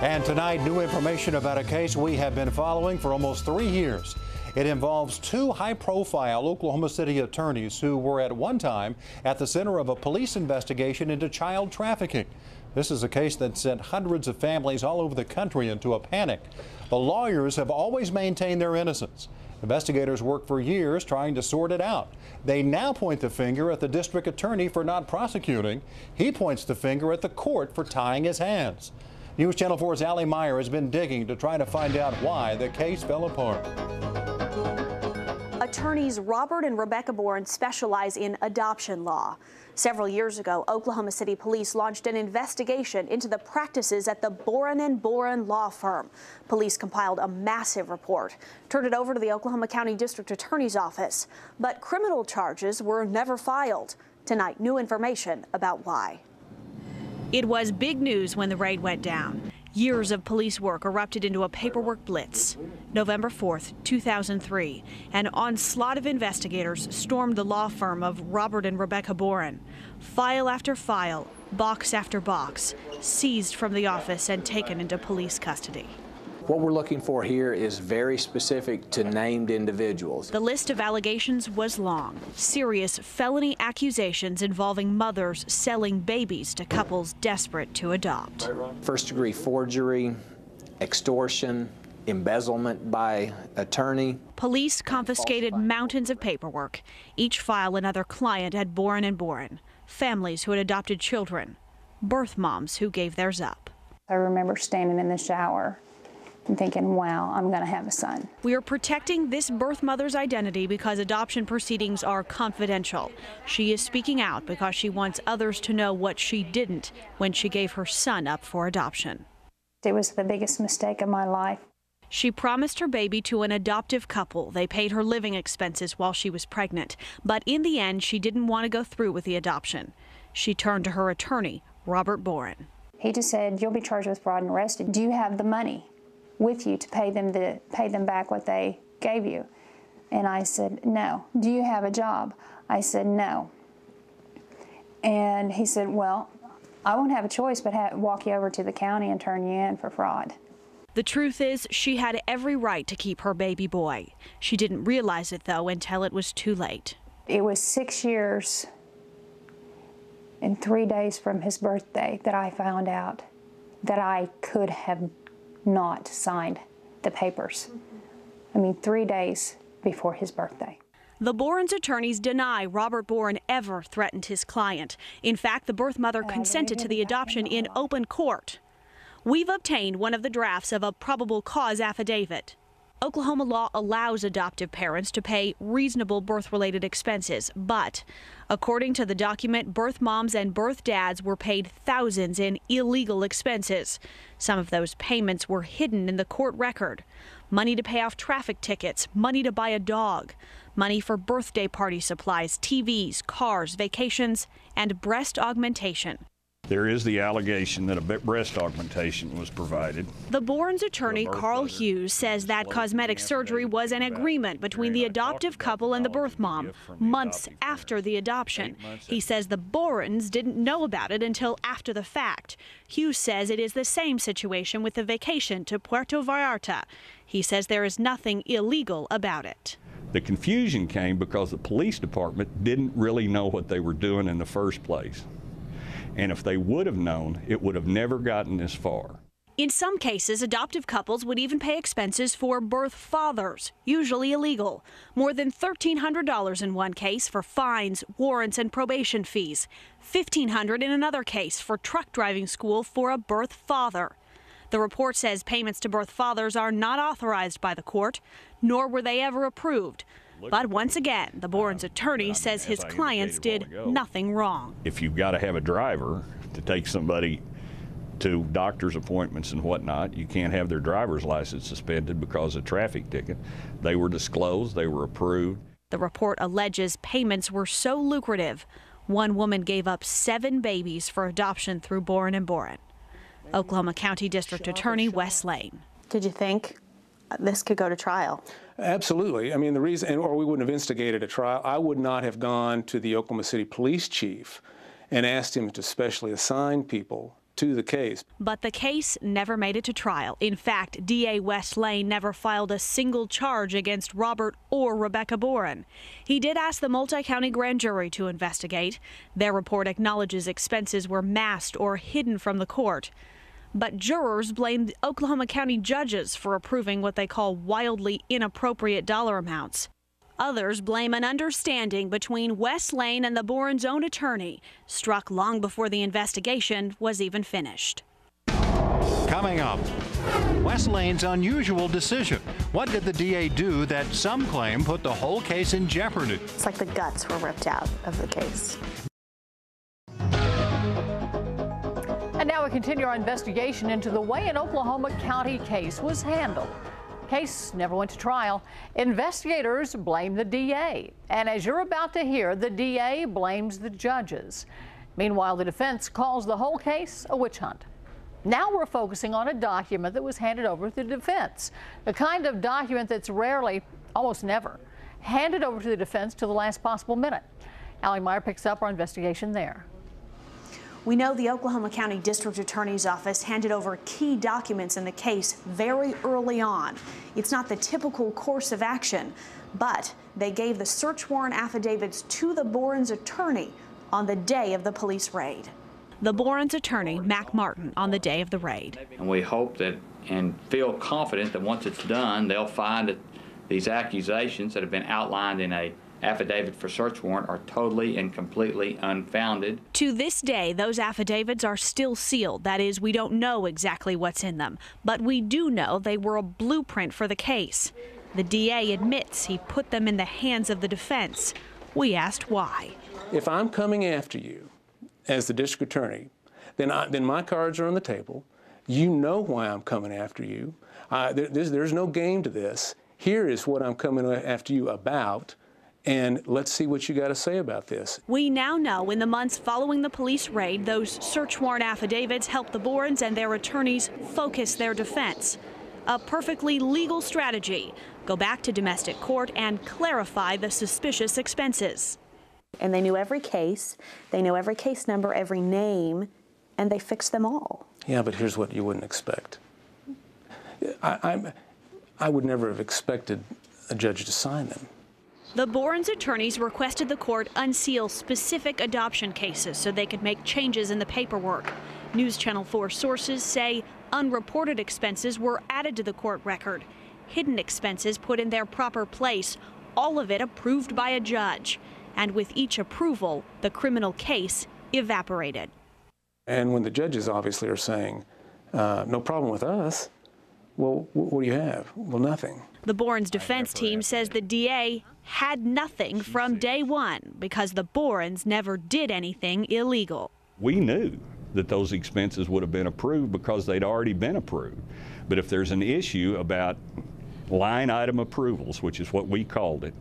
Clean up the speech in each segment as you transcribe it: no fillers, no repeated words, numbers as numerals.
And tonight, new information about a case we have been following for almost 3 years. It involves two high-profile Oklahoma City attorneys who were at one time at the center of a police investigation into child trafficking. This is a case that sent hundreds of families all over the country into a panic. The lawyers have always maintained their innocence. Investigators worked for years trying to sort it out. They now point the finger at the district attorney for not prosecuting. He points the finger at the court for tying his hands. News Channel 4's Allie Meyer has been digging to try to find out why the case fell apart. Attorneys Robert and Rebecca Boren specialize in adoption law. Several years ago, Oklahoma City police launched an investigation into the practices at the Boren & Boren law firm. Police compiled a massive report, turned it over to the Oklahoma County District Attorney's Office, but criminal charges were never filed. Tonight, new information about why. It was big news when the raid went down. Years of police work erupted into a paperwork blitz. November 4th, 2003, an onslaught of investigators stormed the law firm of Robert and Rebecca Boren. File after file, box after box, seized from the office and taken into police custody. What we're looking for here is very specific to named individuals. The list of allegations was long. Serious felony accusations involving mothers selling babies to couples desperate to adopt. First-degree forgery, extortion, embezzlement by attorney. Police confiscated mountains of paperwork. Each file another client at Boren & Boren. Families who had adopted children. Birth moms who gave theirs up. I remember standing in the shower and thinking, wow, I'm going to have a son. We are protecting this birth mother's identity because adoption proceedings are confidential. She is speaking out because she wants others to know what she didn't when she gave her son up for adoption. It was the biggest mistake of my life. She promised her baby to an adoptive couple. They paid her living expenses while she was pregnant. But in the end, she didn't want to go through with the adoption. She turned to her attorney, Robert Boren. He just said, you'll be charged with fraud and arrested. Do you have the money with you to pay them back what they gave you? And I said, no. Do you have a job? I said, no. And he said, well, I won't have a choice but walk you over to the county and turn you in for fraud. The truth is, she had every right to keep her baby boy. She didn't realize it, though, until it was too late. It was 6 years and 3 days from his birthday that I found out that I could have not signed the papers. I mean, 3 days before his birthday. The Boren's attorneys deny Robert Boren ever threatened his client. In fact, the birth mother consented to the adoption in open court. We've obtained one of the drafts of a probable cause affidavit. Oklahoma law allows adoptive parents to pay reasonable birth-related expenses, but according to the document, birth moms and birth dads were paid thousands in illegal expenses. Some of those payments were hidden in the court record. Money to pay off traffic tickets, money to buy a dog, money for birthday party supplies, TVs, cars, vacations, and breast augmentation. There is the allegation that a breast augmentation was provided. The Boren's attorney, Carl Hughes, says that cosmetic surgery was an agreement between the adoptive couple and the birth mom months after the adoption. He says the Borens didn't know about it until after the fact. Hughes says it is the same situation with the vacation to Puerto Vallarta. He says there is nothing illegal about it. The confusion came because the police department didn't really know what they were doing in the first place. And if they would have known, it would have never gotten this far. In some cases, adoptive couples would even pay expenses for birth fathers, usually illegal. More than $1,300 in one case for fines, warrants, and probation fees. $1,500 in another case for truck driving school for a birth father. The report says payments to birth fathers are not authorized by the court, nor were they ever approved. But once again, the Boren's attorney says his clients did nothing wrong. If you've got to have a driver to take somebody to doctor's appointments and whatnot, you can't have their driver's license suspended because of a traffic ticket. They were disclosed, they were approved. The report alleges payments were so lucrative, one woman gave up 7 babies for adoption through Boren & Boren. Oklahoma County District Attorney Wes Lane. Did you think this could go to trial? Absolutely. I mean, the reason, or we wouldn't have instigated a trial. I would not have gone to the Oklahoma City police chief and asked him to specially assign people to the case. But the case never made it to trial. In fact, DA Wes Lane never filed a single charge against Robert or Rebecca Boren. He did ask the multi-county grand jury to investigate. Their report acknowledges expenses were masked or hidden from the court. But jurors blamed Oklahoma County judges for approving what they call wildly inappropriate dollar amounts. Others blame an understanding between Wes Lane and the Boren's own attorney, struck long before the investigation was even finished. Coming up, Wes Lane's unusual decision. What did the DA do that some claim put the whole case in jeopardy? It's like the guts were ripped out of the case. And now we continue our investigation into the way an Oklahoma County case was handled. Case never went to trial. Investigators blame the DA. And as you're about to hear, the DA blames the judges. Meanwhile, the defense calls the whole case a witch hunt. Now we're focusing on a document that was handed over to the defense, the kind of document that's rarely, almost never, handed over to the defense till the last possible minute. Allie Meyer picks up our investigation there. We know the Oklahoma County District Attorney's Office handed over key documents in the case very early on. It's not the typical course of action, but they gave the search warrant affidavits to the Boren's attorney on the day of the police raid. The Boren's attorney, Mac Martin, on the day of the raid. And we hope that and feel confident that once it's done, they'll find that these accusations that have been outlined in a affidavit for search warrant are totally and completely unfounded. To this day, those affidavits are still sealed. That is, we don't know exactly what's in them, but we do know they were a blueprint for the case. The DA admits he put them in the hands of the defense. We asked why. If I'm coming after you as the district attorney, then my cards are on the table. You know why I'm coming after you. There's no game to this. Here is what I'm coming after you about. And let's see what you got to say about this. We now know in the months following the police raid, those search warrant affidavits helped the Borens and their attorneys focus their defense. A perfectly legal strategy. Go back to domestic court and clarify the suspicious expenses. And they knew every case, they knew every case number, every name, and they fixed them all. Yeah, but here's what you wouldn't expect. I would never have expected a judge to sign them. The Boren's attorneys requested the court unseal specific adoption cases so they could make changes in the paperwork. News Channel 4 sources say unreported expenses were added to the court record, hidden expenses put in their proper place, all of it approved by a judge. And with each approval, the criminal case evaporated. And when the judges obviously are saying, no problem with us, well, what do you have? Well, nothing. The Boren's defense team says the DA had nothing from day one because the Borens never did anything illegal. We knew that those expenses would have been approved because they'd already been approved. But if there's an issue about line item approvals, which is what we called it,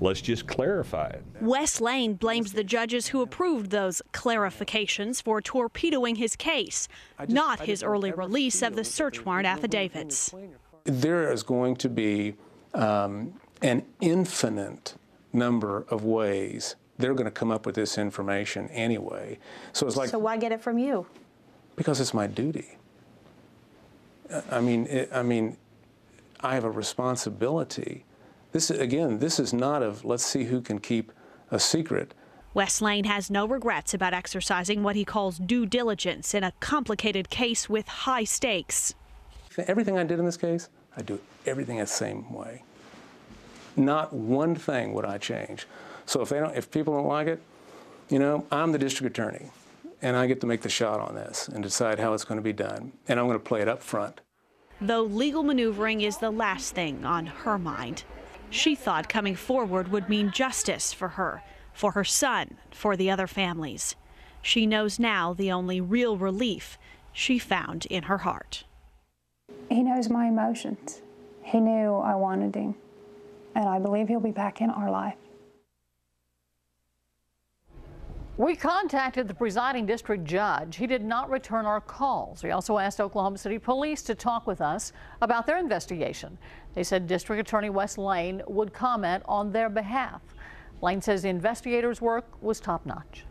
let's just clarify it. Wes Lane blames the judges who approved those clarifications for torpedoing his case, not his early release of the search warrant affidavits. There is going to be an infinite number of ways they're going to come up with this information anyway. So it's like, so why get it from you? Because it's my duty. I mean, I have a responsibility. This is not of let's see who can keep a secret. Wes Lane has no regrets about exercising what he calls due diligence in a complicated case with high stakes. Everything I did in this case, I do everything the same way. Not one thing would I change. So if people don't like it, you know, I'm the district attorney, and I get to make the shot on this and decide how it's going to be done, and I'm going to play it up front. Though legal maneuvering is the last thing on her mind. She thought coming forward would mean justice for her son, for the other families. She knows now the only real relief she found in her heart. He knows my emotions. He knew I wanted him, and I believe he'll be back in our life. We contacted the presiding district judge. He did not return our calls. We also asked Oklahoma City Police to talk with us about their investigation. They said District Attorney Wes Lane would comment on their behalf. Lane says the investigators' work was top-notch.